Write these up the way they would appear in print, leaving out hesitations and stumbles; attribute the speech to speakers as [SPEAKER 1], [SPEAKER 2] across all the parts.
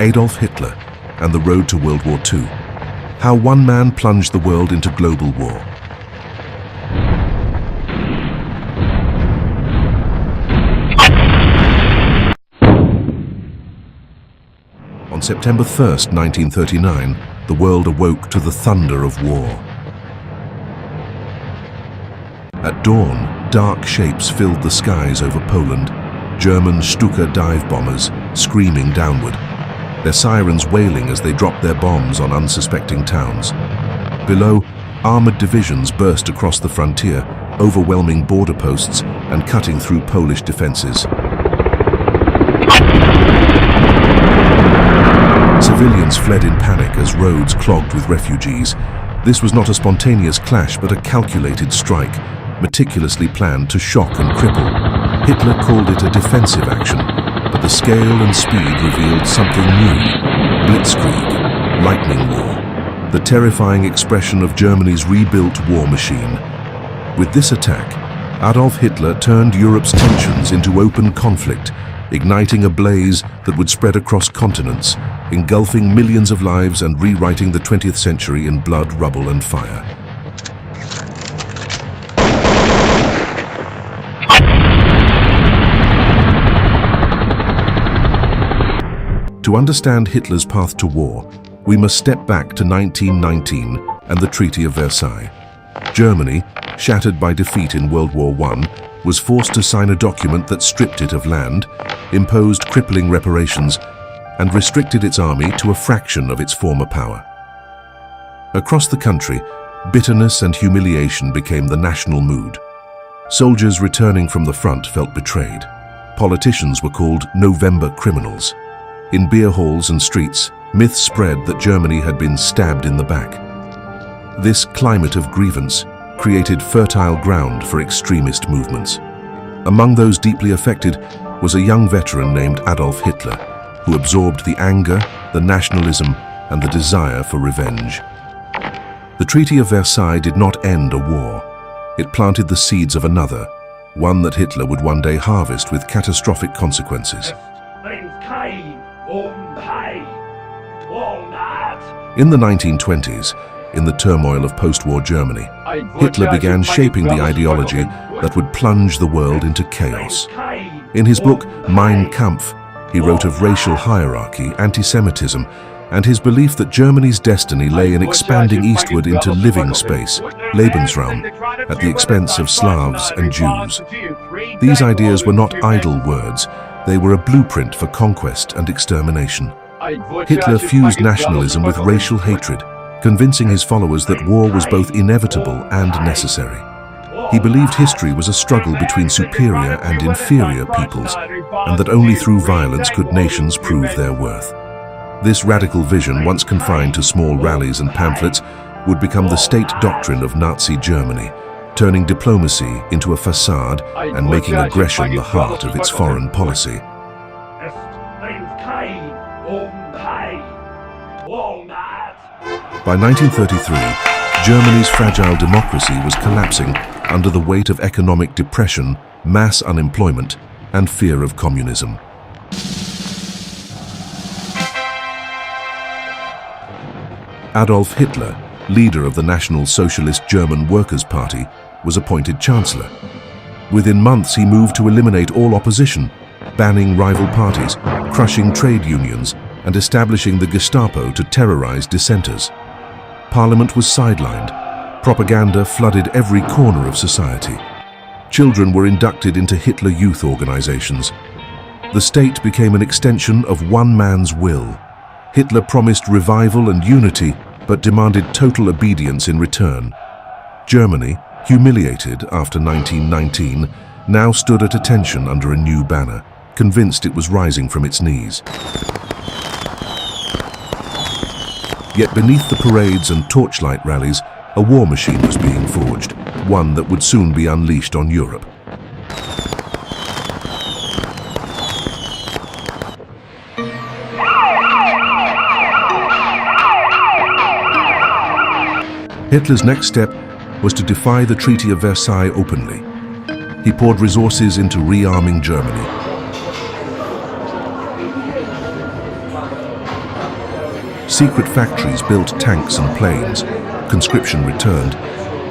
[SPEAKER 1] Adolf Hitler and the road to World War II. How one man plunged the world into global war. On September 1st, 1939, the world awoke to the thunder of war. At dawn, dark shapes filled the skies over Poland, German Stuka dive bombers screaming downward, their sirens wailing as they dropped their bombs on unsuspecting towns. Below, armored divisions burst across the frontier, overwhelming border posts and cutting through Polish defenses. Civilians fled in panic as roads clogged with refugees. This was not a spontaneous clash, but a calculated strike, meticulously planned to shock and cripple. Hitler called it a defensive action, but the scale and speed revealed something new. Blitzkrieg, lightning war, the terrifying expression of Germany's rebuilt war machine. With this attack, Adolf Hitler turned Europe's tensions into open conflict, igniting a blaze that would spread across continents, engulfing millions of lives and rewriting the 20th century in blood, rubble and fire. To understand Hitler's path to war, we must step back to 1919 and the Treaty of Versailles. Germany, shattered by defeat in World War I, was forced to sign a document that stripped it of land, imposed crippling reparations, and restricted its army to a fraction of its former power. Across the country, bitterness and humiliation became the national mood. Soldiers returning from the front felt betrayed. Politicians were called November criminals. In beer halls and streets, myths spread that Germany had been stabbed in the back. This climate of grievance created fertile ground for extremist movements. Among those deeply affected was a young veteran named Adolf Hitler, who absorbed the anger, the nationalism, and the desire for revenge. The Treaty of Versailles did not end a war. It planted the seeds of another, one that Hitler would one day harvest with catastrophic consequences. In the 1920s, in the turmoil of post-war Germany, Hitler began shaping the ideology that would plunge the world into chaos. In his book, Mein Kampf, he wrote of racial hierarchy, anti-Semitism, and his belief that Germany's destiny lay in expanding eastward into living space, Lebensraum, at the expense of Slavs and Jews. These ideas were not idle words, they were a blueprint for conquest and extermination. Hitler fused nationalism with racial hatred, convincing his followers that war was both inevitable and necessary. He believed history was a struggle between superior and inferior peoples, and that only through violence could nations prove their worth. This radical vision, once confined to small rallies and pamphlets, would become the state doctrine of Nazi Germany, turning diplomacy into a facade and making aggression the heart of its foreign policy. By 1933, Germany's fragile democracy was collapsing under the weight of economic depression, mass unemployment, and fear of communism. Adolf Hitler, leader of the National Socialist German Workers' Party, was appointed Chancellor. Within months, he moved to eliminate all opposition, banning rival parties, crushing trade unions, and establishing the Gestapo to terrorize dissenters. Parliament was sidelined. Propaganda flooded every corner of society. Children were inducted into Hitler Youth organizations. The state became an extension of one man's will. Hitler promised revival and unity, but demanded total obedience in return. Germany, humiliated after 1919, now stood at attention under a new banner, convinced it was rising from its knees. Yet beneath the parades and torchlight rallies, a war machine was being forged, one that would soon be unleashed on Europe. Hitler's next step was to defy the Treaty of Versailles openly. He poured resources into rearming Germany. Secret factories built tanks and planes, conscription returned,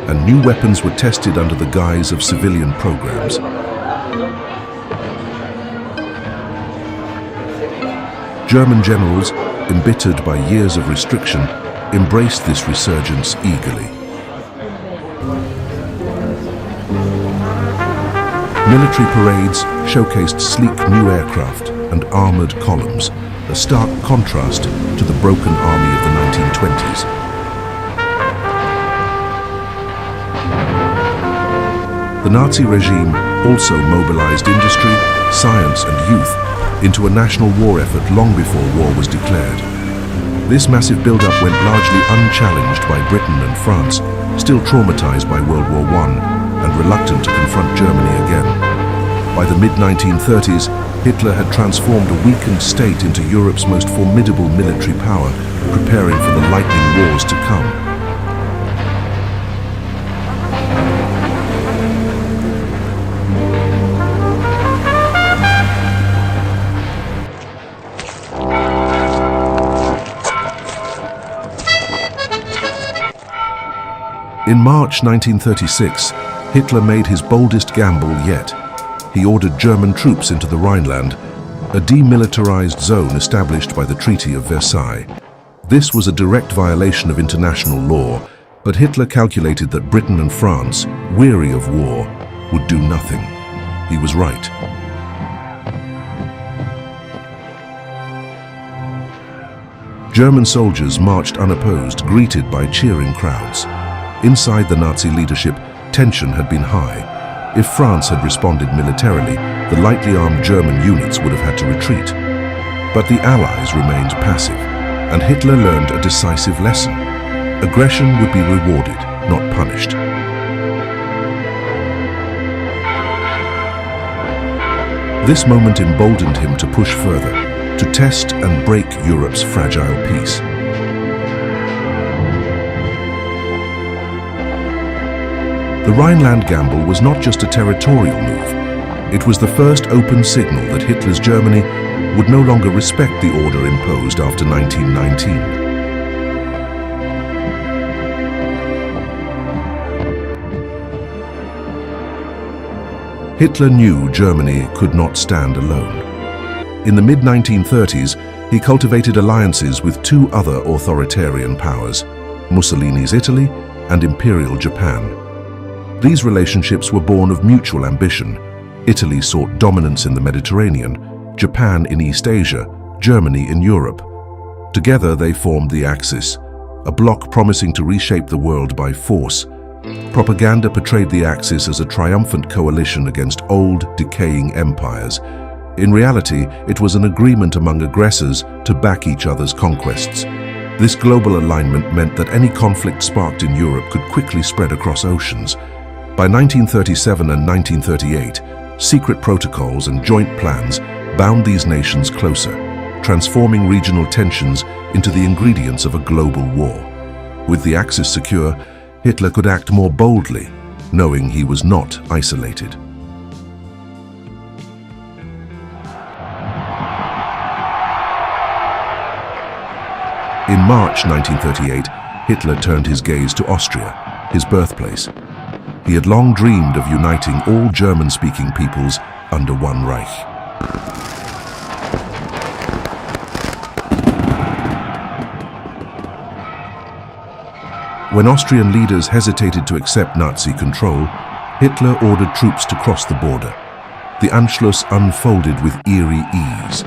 [SPEAKER 1] and new weapons were tested under the guise of civilian programs. German generals, embittered by years of restriction, embraced this resurgence eagerly. Military parades showcased sleek new aircraft and armored columns, a stark contrast to the broken army of the 1920s. The Nazi regime also mobilized industry, science and youth into a national war effort long before war was declared. This massive build-up went largely unchallenged by Britain and France, still traumatized by World War I and reluctant to confront Germany again. By the mid-1930s, Hitler had transformed a weakened state into Europe's most formidable military power, preparing for the lightning wars to come. In March 1936, Hitler made his boldest gamble yet. He ordered German troops into the Rhineland, a demilitarized zone established by the Treaty of Versailles. This was a direct violation of international law, but Hitler calculated that Britain and France, weary of war, would do nothing. He was right. German soldiers marched unopposed, greeted by cheering crowds. Inside the Nazi leadership, tension had been high. If France had responded militarily, the lightly armed German units would have had to retreat. But the Allies remained passive, and Hitler learned a decisive lesson. Aggression would be rewarded, not punished. This moment emboldened him to push further, to test and break Europe's fragile peace. The Rhineland gamble was not just a territorial move. It was the first open signal that Hitler's Germany would no longer respect the order imposed after 1919. Hitler knew Germany could not stand alone. In the mid-1930s, he cultivated alliances with two other authoritarian powers, Mussolini's Italy and Imperial Japan. These relationships were born of mutual ambition. Italy sought dominance in the Mediterranean, Japan in East Asia, Germany in Europe. Together they formed the Axis, a bloc promising to reshape the world by force. Propaganda portrayed the Axis as a triumphant coalition against old, decaying empires. In reality, it was an agreement among aggressors to back each other's conquests. This global alignment meant that any conflict sparked in Europe could quickly spread across oceans. By 1937 and 1938, secret protocols and joint plans bound these nations closer, transforming regional tensions into the ingredients of a global war. With the Axis secure, Hitler could act more boldly, knowing he was not isolated. In March 1938, Hitler turned his gaze to Austria, his birthplace. He had long dreamed of uniting all German-speaking peoples under one Reich. When Austrian leaders hesitated to accept Nazi control, Hitler ordered troops to cross the border. The Anschluss unfolded with eerie ease.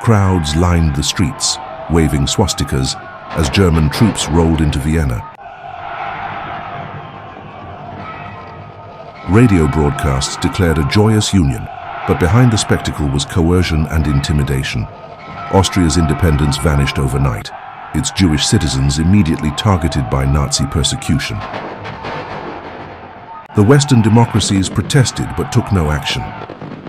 [SPEAKER 1] Crowds lined the streets, waving swastikas as German troops rolled into Vienna. Radio broadcasts declared a joyous union, but behind the spectacle was coercion and intimidation. Austria's independence vanished overnight, its Jewish citizens immediately targeted by Nazi persecution. The Western democracies protested but took no action.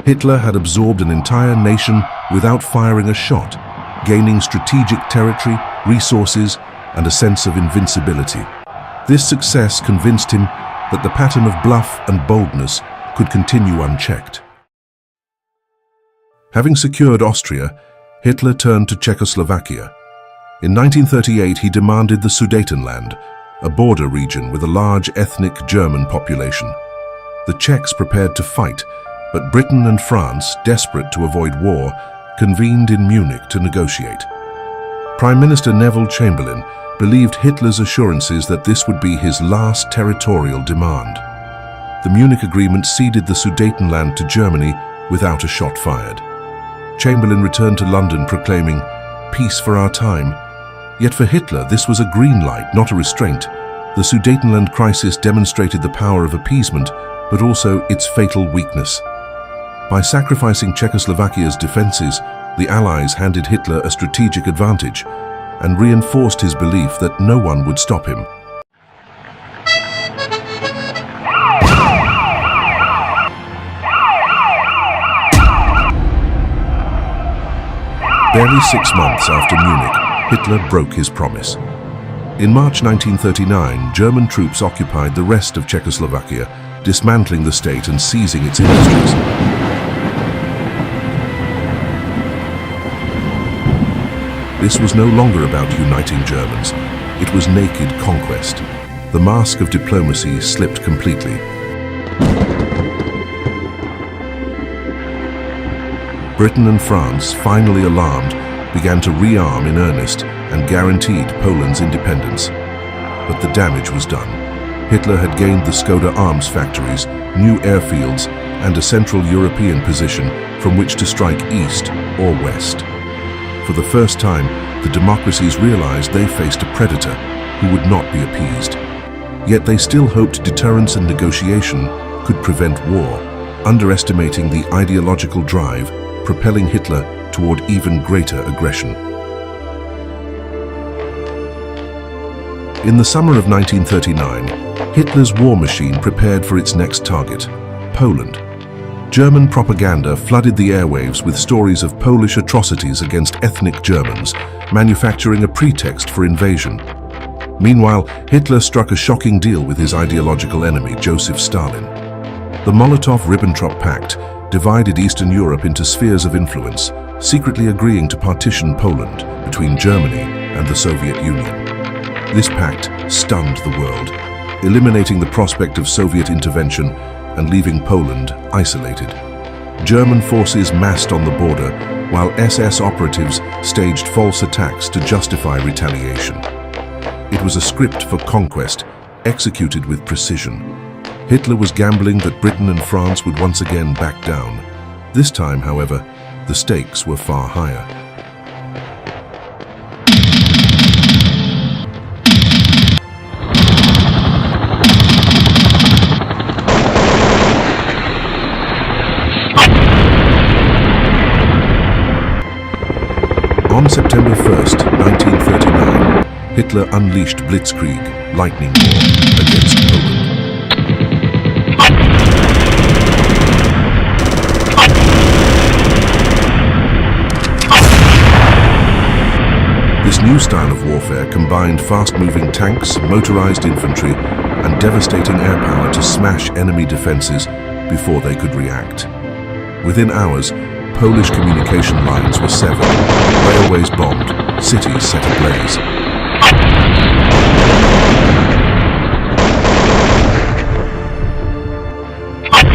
[SPEAKER 1] Hitler had absorbed an entire nation without firing a shot, gaining strategic territory, resources, and a sense of invincibility. This success convinced him that the pattern of bluff and boldness could continue unchecked. Having secured Austria, Hitler turned to Czechoslovakia. In 1938, he demanded the Sudetenland, a border region with a large ethnic German population. The Czechs prepared to fight, but Britain and France, desperate to avoid war, convened in Munich to negotiate. Prime Minister Neville Chamberlain believed Hitler's assurances that this would be his last territorial demand. The Munich Agreement ceded the Sudetenland to Germany without a shot fired. Chamberlain returned to London proclaiming, "Peace for our time." Yet for Hitler, this was a green light, not a restraint. The Sudetenland crisis demonstrated the power of appeasement, but also its fatal weakness. By sacrificing Czechoslovakia's defenses, the Allies handed Hitler a strategic advantage and reinforced his belief that no one would stop him. Barely 6 months after Munich, Hitler broke his promise. In March 1939, German troops occupied the rest of Czechoslovakia, dismantling the state and seizing its industries. This was no longer about uniting Germans. It was naked conquest. The mask of diplomacy slipped completely. Britain and France, finally alarmed, began to rearm in earnest and guaranteed Poland's independence. But the damage was done. Hitler had gained the Skoda arms factories, new airfields, and a Central European position from which to strike east or west. For the first time, the democracies realized they faced a predator who would not be appeased. Yet they still hoped deterrence and negotiation could prevent war, underestimating the ideological drive propelling Hitler toward even greater aggression. In the summer of 1939, Hitler's war machine prepared for its next target, Poland. German propaganda flooded the airwaves with stories of Polish atrocities against ethnic Germans, manufacturing a pretext for invasion. Meanwhile, Hitler struck a shocking deal with his ideological enemy, Joseph Stalin. The Molotov-Ribbentrop Pact divided Eastern Europe into spheres of influence, secretly agreeing to partition Poland between Germany and the Soviet Union. This pact stunned the world, eliminating the prospect of Soviet intervention and leaving Poland isolated. German forces massed on the border, while SS operatives staged false attacks to justify retaliation. It was a script for conquest, executed with precision. Hitler was gambling that Britain and France would once again back down. This time, however, the stakes were far higher. On September 1st, 1939, Hitler unleashed Blitzkrieg, lightning war, against Poland. This new style of warfare combined fast-moving tanks, motorized infantry, and devastating air power to smash enemy defenses before they could react. Within hours, Polish communication lines were severed, railways bombed, cities set ablaze.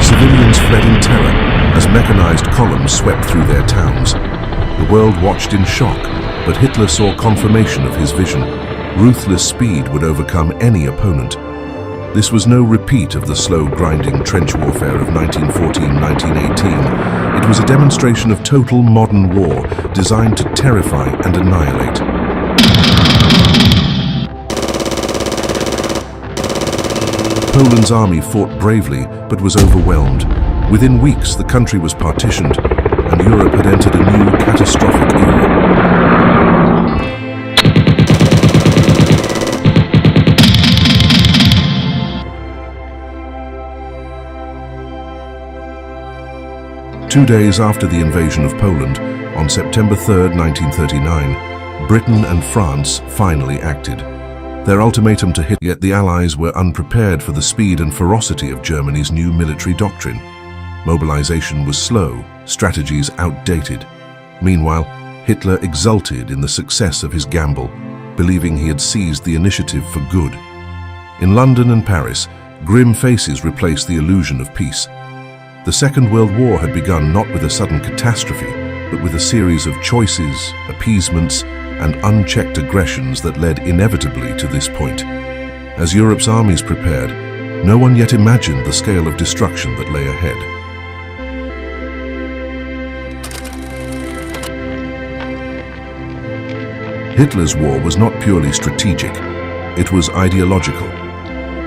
[SPEAKER 1] Civilians fled in terror as mechanized columns swept through their towns. The world watched in shock, but Hitler saw confirmation of his vision. Ruthless speed would overcome any opponent. This was no repeat of the slow, grinding trench warfare of 1914-1918. It was a demonstration of total modern war, designed to terrify and annihilate. Poland's army fought bravely, but was overwhelmed. Within weeks, the country was partitioned, and Europe had entered a new, catastrophic era. Two days after the invasion of Poland, on September 3, 1939, Britain and France finally acted. Their ultimatum to Hitler, yet the Allies were unprepared for the speed and ferocity of Germany's new military doctrine. Mobilization was slow, strategies outdated. Meanwhile, Hitler exulted in the success of his gamble, believing he had seized the initiative for good. In London and Paris, grim faces replaced the illusion of peace. The Second World War had begun not with a sudden catastrophe, but with a series of choices, appeasements, and unchecked aggressions that led inevitably to this point. As Europe's armies prepared, no one yet imagined the scale of destruction that lay ahead. Hitler's war was not purely strategic, it was ideological.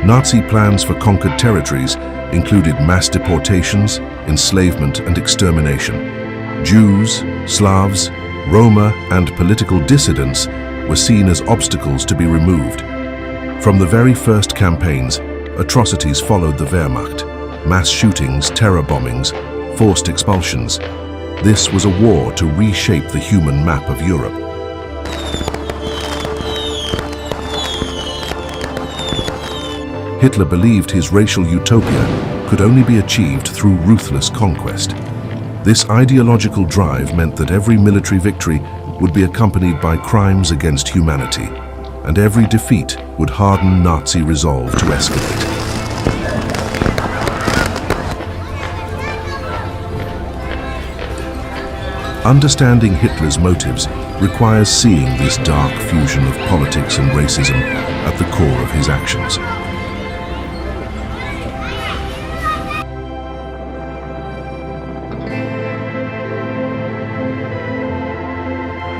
[SPEAKER 1] Nazi plans for conquered territories included mass deportations, enslavement and extermination. Jews, Slavs, Roma and political dissidents were seen as obstacles to be removed. From the very first campaigns, atrocities followed the Wehrmacht: mass shootings, terror bombings, forced expulsions. This was a war to reshape the human map of Europe. Hitler believed his racial utopia could only be achieved through ruthless conquest. This ideological drive meant that every military victory would be accompanied by crimes against humanity, and every defeat would harden Nazi resolve to escalate. Understanding Hitler's motives requires seeing this dark fusion of politics and racism at the core of his actions.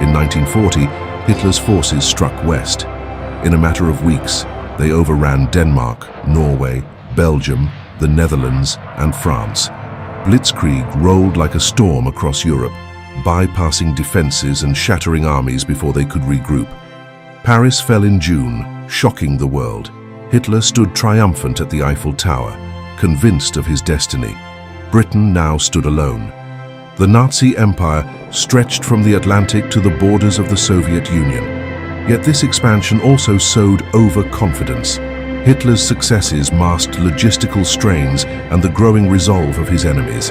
[SPEAKER 1] In 1940, Hitler's forces struck west. In a matter of weeks, they overran Denmark, Norway, Belgium, the Netherlands, and France. Blitzkrieg rolled like a storm across Europe, bypassing defenses and shattering armies before they could regroup. Paris fell in June, shocking the world. Hitler stood triumphant at the Eiffel Tower, convinced of his destiny. Britain now stood alone. The Nazi Empire stretched from the Atlantic to the borders of the Soviet Union. Yet this expansion also sowed overconfidence. Hitler's successes masked logistical strains and the growing resolve of his enemies.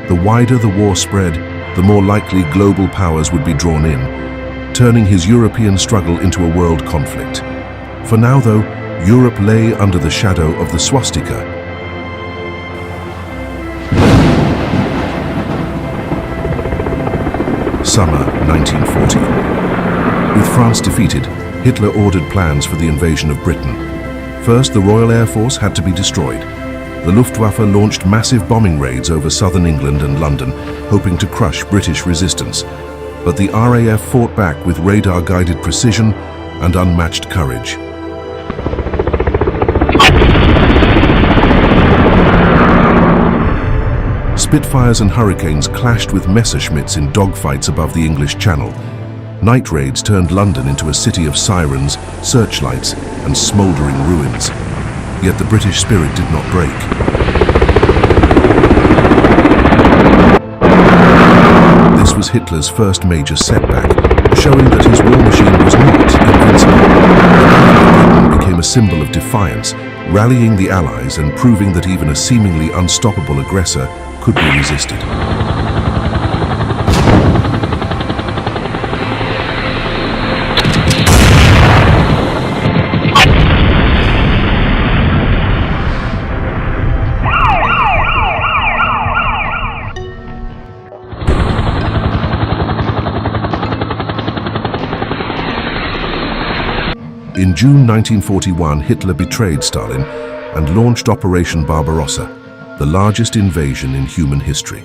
[SPEAKER 1] The wider the war spread, the more likely global powers would be drawn in, turning his European struggle into a world conflict. For now, though, Europe lay under the shadow of the swastika. Summer 1940. With France defeated, Hitler ordered plans for the invasion of Britain. First, the Royal Air Force had to be destroyed. The Luftwaffe launched massive bombing raids over southern England and London, hoping to crush British resistance. But the RAF fought back with radar-guided precision and unmatched courage. Spitfires and Hurricanes clashed with Messerschmitts in dogfights above the English Channel. Night raids turned London into a city of sirens, searchlights, and smouldering ruins. Yet the British spirit did not break. This was Hitler's first major setback, showing that his war machine was not invincible. Britain became a symbol of defiance, rallying the Allies and proving that even a seemingly unstoppable aggressor could be resisted. In June 1941, Hitler betrayed Stalin and launched Operation Barbarossa, the largest invasion in human history.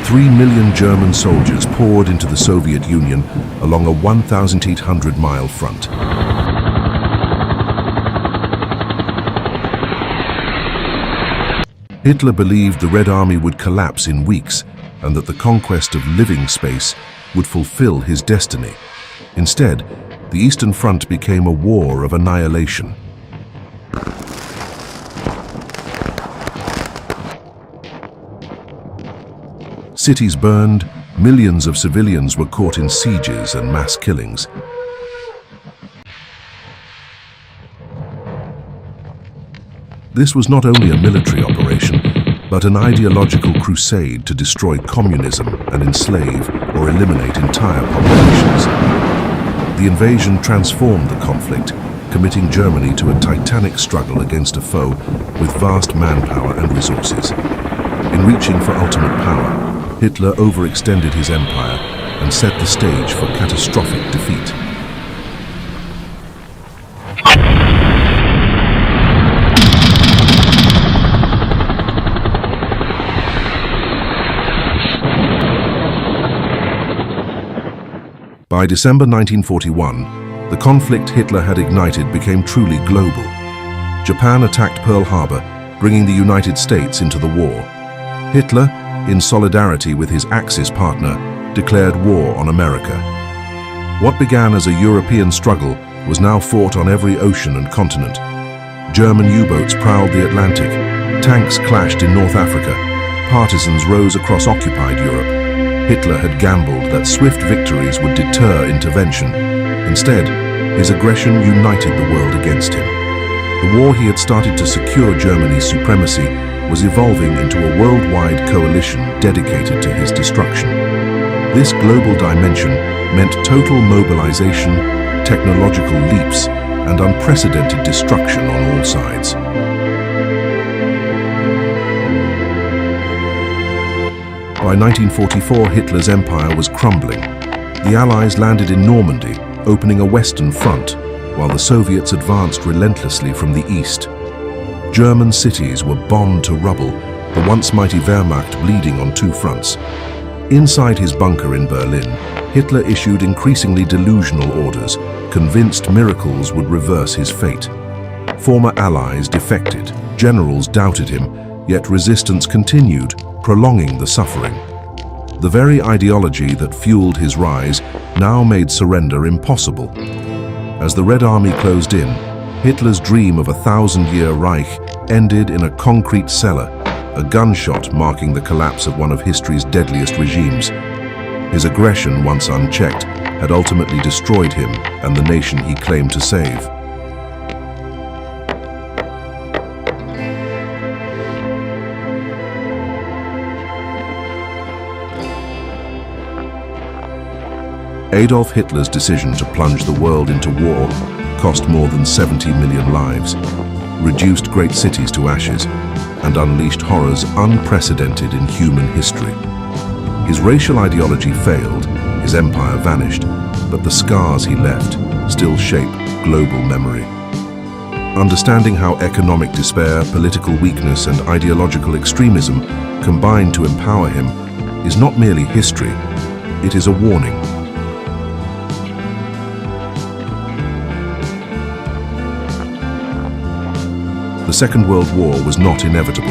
[SPEAKER 1] Three million German soldiers poured into the Soviet Union along a 1,800-mile front. Hitler believed the Red Army would collapse in weeks and that the conquest of living space would fulfill his destiny. Instead, the Eastern Front became a war of annihilation. Cities burned, Millions of civilians were caught in sieges and mass killings. This was not only a military operation, but an ideological crusade to destroy communism and enslave or eliminate entire populations. The invasion transformed the conflict, committing Germany to a titanic struggle against a foe with vast manpower and resources. In reaching for ultimate power, Hitler overextended his empire and set the stage for catastrophic defeat. By December 1941, the conflict Hitler had ignited became truly global. Japan attacked Pearl Harbor, bringing the United States into the war. Hitler, in solidarity with his Axis partner, declared war on America. What began as a European struggle was now fought on every ocean and continent. German U-boats prowled the Atlantic, tanks clashed in North Africa, partisans rose across occupied Europe. Hitler had gambled that swift victories would deter intervention. Instead, his aggression united the world against him. The war he had started to secure Germany's supremacy was evolving into a worldwide coalition dedicated to his destruction. This global dimension meant total mobilization, technological leaps, and unprecedented destruction on all sides. By 1944, Hitler's empire was crumbling. The Allies landed in Normandy, opening a western front, while the Soviets advanced relentlessly from the east. German cities were bombed to rubble, the once mighty Wehrmacht bleeding on two fronts. Inside his bunker in Berlin, Hitler issued increasingly delusional orders, convinced miracles would reverse his fate. Former allies defected, generals doubted him, yet resistance continued, prolonging the suffering. The very ideology that fueled his rise now made surrender impossible. As the Red Army closed in, Hitler's dream of a 1,000-year Reich ended in a concrete cellar, a gunshot marking the collapse of one of history's deadliest regimes. His aggression, once unchecked, had ultimately destroyed him and the nation he claimed to save. Adolf Hitler's decision to plunge the world into war cost more than 70 million lives, reduced great cities to ashes, and unleashed horrors unprecedented in human history. His racial ideology failed, his empire vanished, but the scars he left still shape global memory. Understanding how economic despair, political weakness, and ideological extremism combined to empower him is not merely history, it is a warning. The Second World War was not inevitable.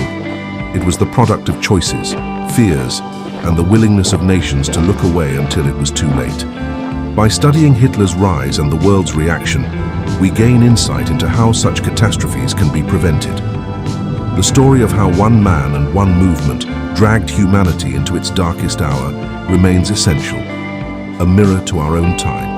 [SPEAKER 1] It was the product of choices, fears, and the willingness of nations to look away until it was too late. By studying Hitler's rise and the world's reaction, we gain insight into how such catastrophes can be prevented. The story of how one man and one movement dragged humanity into its darkest hour remains essential, a mirror to our own time.